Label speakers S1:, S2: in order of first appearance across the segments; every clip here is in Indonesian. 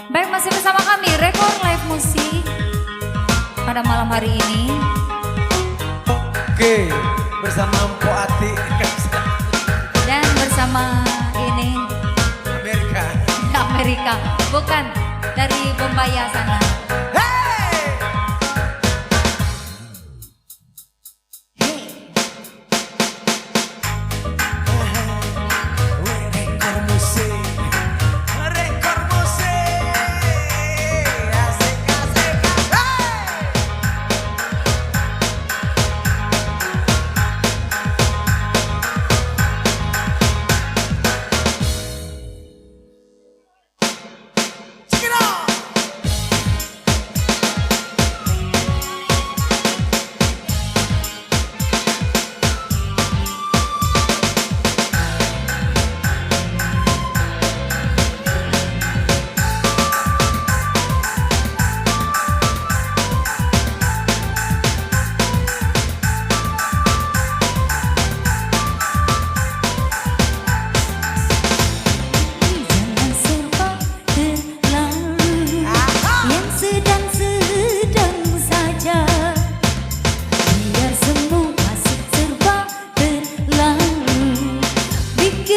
S1: Baik, masih bersama kami Rekor Live Musik pada malam hari ini.
S2: Oke, bersama Mpo Ati
S1: dan bersama ini Amerika, bukan dari Bombaya sana.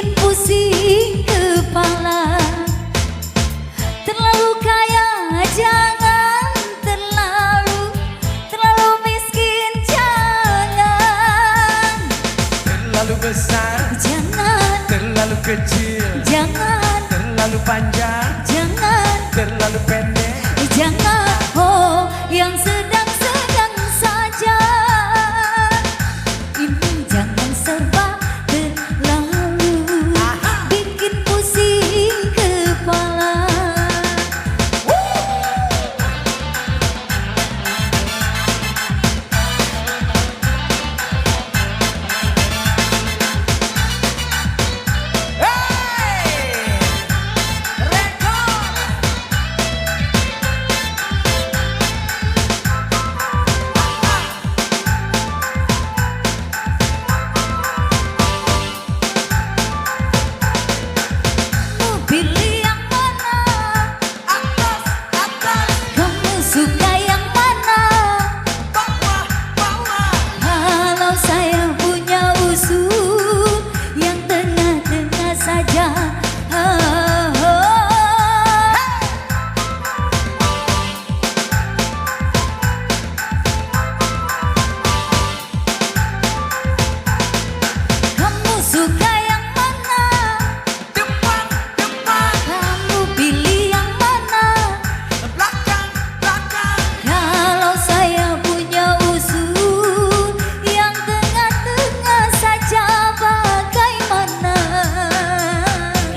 S1: Pusing kepala, terlalu kaya jangan, terlalu miskin jangan,
S2: terlalu besar
S1: jangan,
S2: terlalu kecil
S1: jangan,
S2: terlalu panjang
S1: jangan,
S2: terlalu pendek
S1: jangan. Oh, yang sedang-sedang saja. Ini jangan serba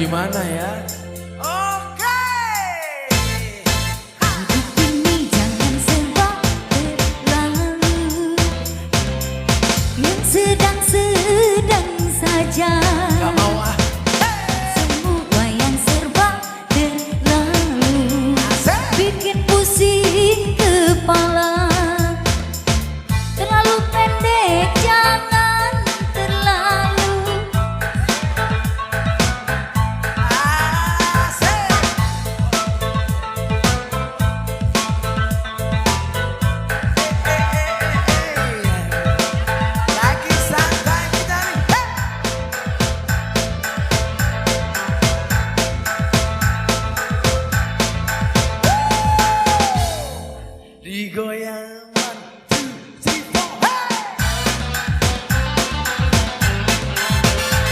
S2: gimana ya? Oke.
S1: Hidup ini jangan serba berlalu, yang sedang-sedang saja.
S2: Gak mau ah.
S1: Semua yang serba berlalu bikin pusing kepala. Terlalu pendek jangan, terlalu
S2: digoyang. 1, 2, 3, 4,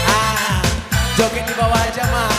S2: hey! Joget di bawah aja mah.